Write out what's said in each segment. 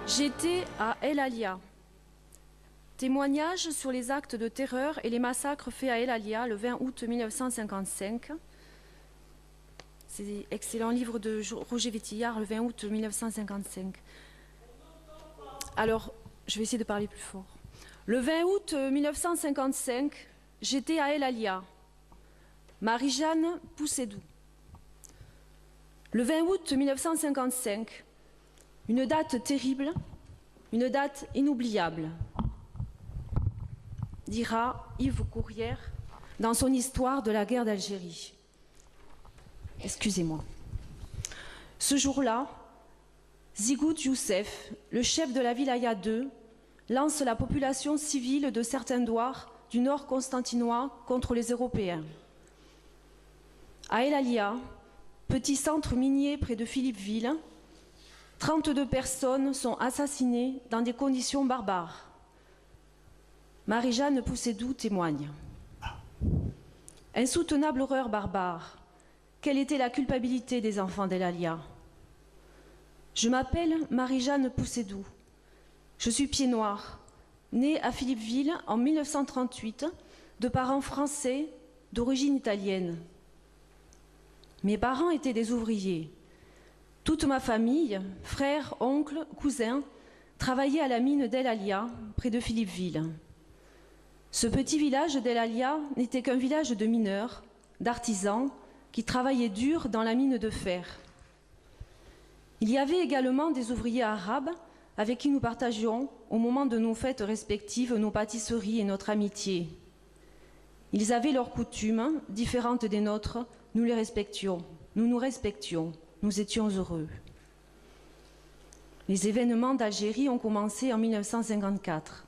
J'étais à El Alia. Témoignage sur les actes de terreur et les massacres faits à El Alia le 20 août 1955. C'est excellent livre de Roger Vétillard, le 20 août 1955. Alors, je vais essayer de parler plus fort. Le 20 août 1955, j'étais à El Alia. Marie-Jeanne Poussedou. Le 20 août 1955, une date terrible, une date inoubliable, dira Yves Courrière dans son histoire de la guerre d'Algérie. Excusez-moi. Ce jour-là, Zigout Youssef, le chef de la wilaya 2, lance la population civile de certains douars du nord constantinois contre les Européens. À El Alia, petit centre minier près de Philippeville, 32 personnes sont assassinées dans des conditions barbares. Marie-Jeanne Poussedou témoigne. Insoutenable horreur barbare. Quelle était la culpabilité des enfants d'El Alia? Je m'appelle Marie-Jeanne Poussedou. Je suis pied noir, née à Philippeville en 1938, de parents français d'origine italienne. Mes parents étaient des ouvriers. Toute ma famille, frères, oncles, cousins, travaillaient à la mine d'El Alia, près de Philippeville. Ce petit village d'El Alia n'était qu'un village de mineurs, d'artisans, qui travaillaient dur dans la mine de fer. Il y avait également des ouvriers arabes avec qui nous partagions, au moment de nos fêtes respectives, nos pâtisseries et notre amitié. Ils avaient leurs coutumes, différentes des nôtres, nous les respections, nous nous respections, nous étions heureux. Les événements d'Algérie ont commencé en 1954.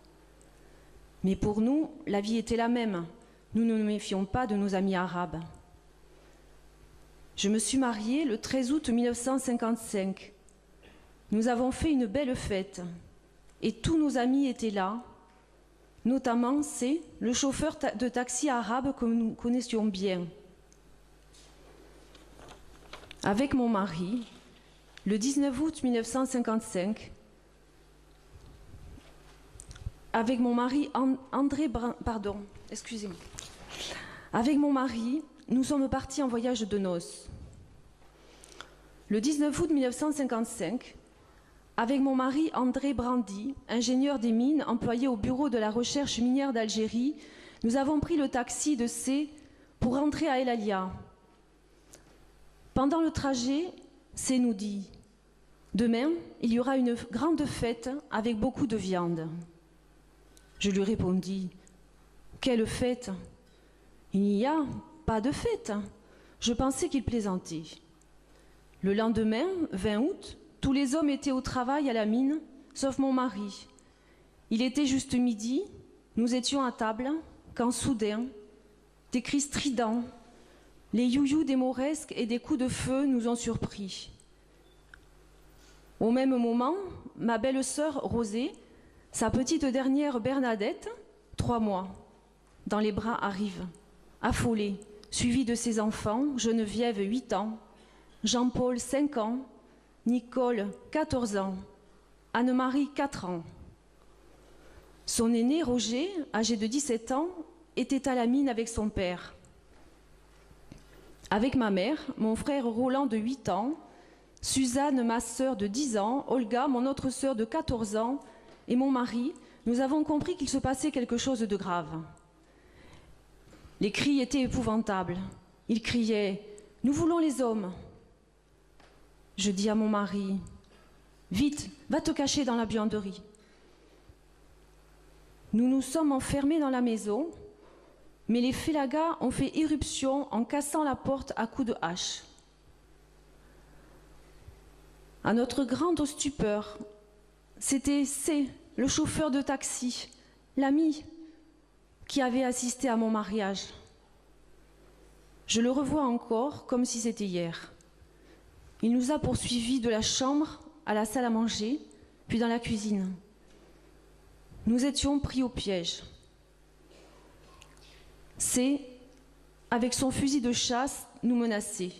Mais pour nous, la vie était la même. Nous ne nous méfions pas de nos amis arabes. Je me suis mariée le 13 août 1955. Nous avons fait une belle fête et tous nos amis étaient là, notamment C, le chauffeur de taxi arabe que nous connaissions bien. Avec mon mari, le 19 août 1955, avec mon mari Avec mon mari, nous sommes partis en voyage de noces. Le 19 août 1955, avec mon mari André Brandy, ingénieur des mines employé au bureau de la recherche minière d'Algérie, nous avons pris le taxi de C pour rentrer à El Alia. Pendant le trajet, C nous dit « Demain, il y aura une grande fête avec beaucoup de viande. » Je lui répondis « Quelle fête? Il n'y a pas de fête. » Je pensais qu'il plaisantait. Le lendemain, 20 août, tous les hommes étaient au travail à la mine, sauf mon mari. Il était juste midi, nous étions à table, quand soudain, des cris stridents, les you-you des mauresques et des coups de feu nous ont surpris. Au même moment, ma belle-sœur Rosée, sa petite dernière Bernadette, 3 mois, dans les bras arrive, affolée, suivie de ses enfants, Geneviève, 8 ans, Jean-Paul, 5 ans, Nicole, 14 ans, Anne-Marie, 4 ans. Son aîné, Roger, âgé de 17 ans, était à la mine avec son père. Avec ma mère, mon frère Roland de 8 ans, Suzanne, ma sœur de 10 ans, Olga, mon autre sœur de 14 ans, et mon mari, nous avons compris qu'il se passait quelque chose de grave. Les cris étaient épouvantables. Ils criaient « Nous voulons les hommes !» Je dis à mon mari « Vite, va te cacher dans la buanderie !» Nous nous sommes enfermés dans la maison, mais les félagas ont fait irruption en cassant la porte à coups de hache. À notre grande stupeur, c'était C, le chauffeur de taxi, l'ami, qui avait assisté à mon mariage. Je le revois encore comme si c'était hier. Il nous a poursuivis de la chambre à la salle à manger, puis dans la cuisine. Nous étions pris au piège. C, avec son fusil de chasse, nous menaçait.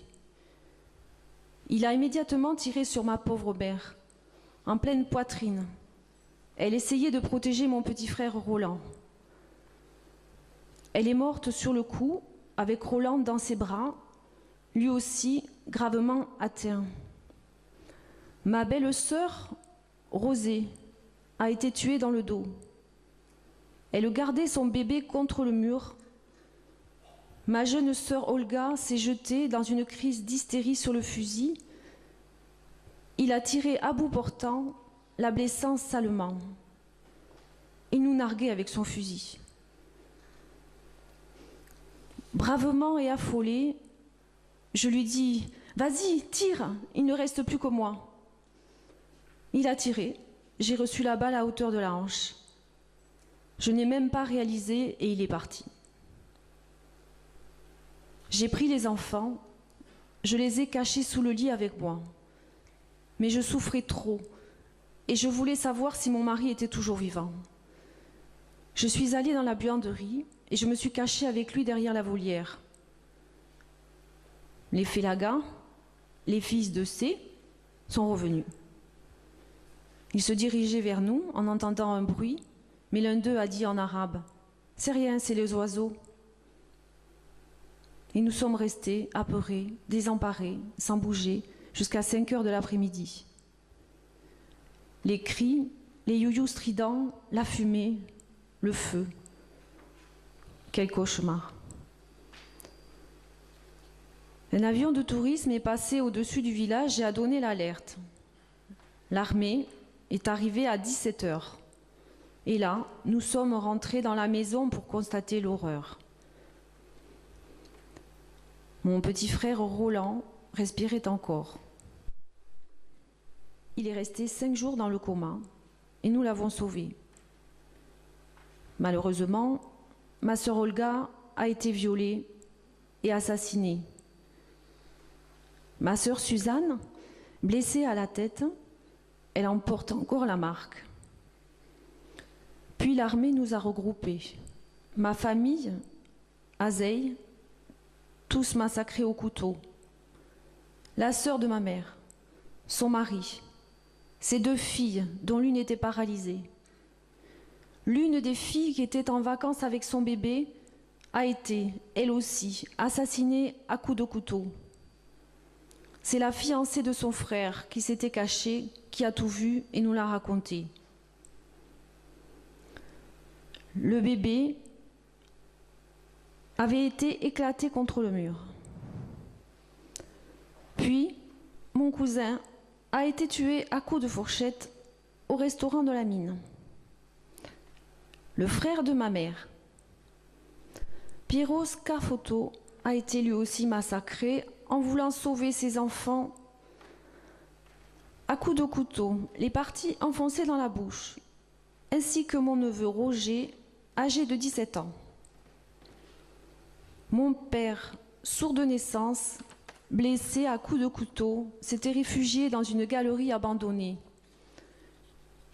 Il a immédiatement tiré sur ma pauvre mère, en pleine poitrine. Elle essayait de protéger mon petit frère Roland. Elle est morte sur le coup, avec Roland dans ses bras, lui aussi gravement atteint. Ma belle-sœur, Rosée, a été tuée dans le dos. Elle gardait son bébé contre le mur. Ma jeune sœur Olga s'est jetée dans une crise d'hystérie sur le fusil. Il a tiré à bout portant, la blessant salement. Il nous narguait avec son fusil. Bravement et affolée, je lui dis « Vas-y, tire, il ne reste plus que moi ». Il a tiré, j'ai reçu la balle à hauteur de la hanche. Je n'ai même pas réalisé et il est parti. J'ai pris les enfants, je les ai cachés sous le lit avec moi. Mais je souffrais trop et je voulais savoir si mon mari était toujours vivant. Je suis allée dans la buanderie et je me suis cachée avec lui derrière la volière. Les Félagas, les fils de C, sont revenus. Ils se dirigeaient vers nous en entendant un bruit, mais l'un d'eux a dit en arabe « C'est rien, c'est les oiseaux ». Et nous sommes restés apeurés, désemparés, sans bouger, jusqu'à 5 heures de l'après-midi. Les cris, les youyous stridents, la fumée, le feu. Quel cauchemar. Un avion de tourisme est passé au-dessus du village et a donné l'alerte. L'armée est arrivée à 17 heures. Et là, nous sommes rentrés dans la maison pour constater l'horreur. Mon petit frère Roland respirait encore. Il est resté 5 jours dans le coma et nous l'avons sauvé. Malheureusement, ma sœur Olga a été violée et assassinée. Ma sœur Suzanne, blessée à la tête, elle en porte encore la marque. Puis l'armée nous a regroupés. Ma famille, Azeï, tous massacrés au couteau. La sœur de ma mère, son mari, ses 2 filles, dont l'une était paralysée. L'une des filles qui était en vacances avec son bébé a été, elle aussi, assassinée à coups de couteau. C'est la fiancée de son frère qui s'était cachée, qui a tout vu et nous l'a raconté. Le bébé avait été éclaté contre le mur. Puis, mon cousin a été tué à coups de fourchette au restaurant de la mine. Le frère de ma mère, Piero Scafoto, a été lui aussi massacré en voulant sauver ses enfants à coups de couteau, les parties enfoncées dans la bouche, ainsi que mon neveu Roger, âgé de 17 ans. Mon père, sourd de naissance, blessé à coups de couteau, s'était réfugié dans une galerie abandonnée.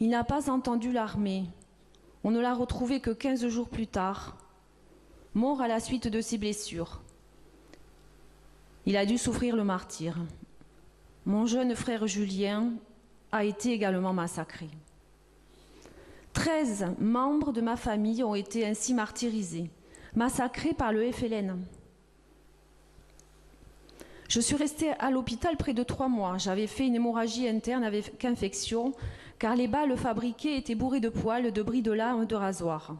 Il n'a pas entendu l'armée. On ne l'a retrouvé que 15 jours plus tard, mort à la suite de ses blessures. Il a dû souffrir le martyre. Mon jeune frère Julien a été également massacré. 13 membres de ma famille ont été ainsi martyrisés, massacrés par le FLN. Je suis restée à l'hôpital près de 3 mois. J'avais fait une hémorragie interne avec infection, car les balles fabriquées étaient bourrées de poils, de bris de lame, de rasoirs.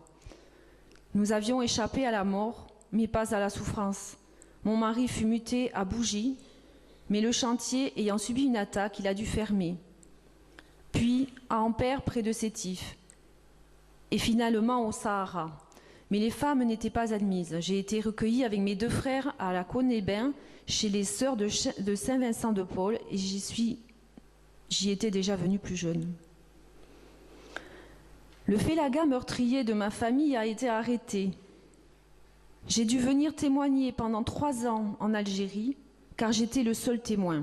Nous avions échappé à la mort, mais pas à la souffrance. Mon mari fut muté à Bougie, mais le chantier ayant subi une attaque, il a dû fermer. Puis à Ampère, près de Sétif, et finalement au Sahara. Mais les femmes n'étaient pas admises. J'ai été recueillie avec mes 2 frères à la Cône-les-Bains, chez les sœurs de Saint-Vincent-de-Paul, et j'y étais déjà venue plus jeune. Le Félaga meurtrier de ma famille a été arrêté. J'ai dû venir témoigner pendant 3 ans en Algérie, car j'étais le seul témoin.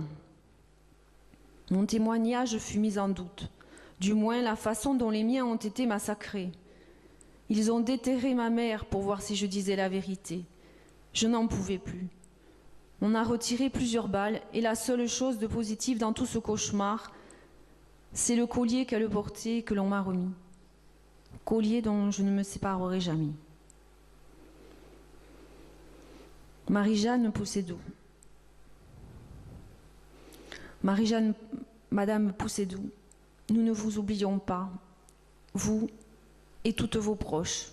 Mon témoignage fut mis en doute, du moins la façon dont les miens ont été massacrés. Ils ont déterré ma mère pour voir si je disais la vérité. Je n'en pouvais plus. On a retiré plusieurs balles et la seule chose de positive dans tout ce cauchemar, C'est le collier qu'elle portait que l'on m'a remis. Collier dont je ne me séparerai jamais. Marie-Jeanne Poussédou. Marie-Jeanne, Madame Poussédou, nous ne vous oublions pas, vous et toutes vos proches.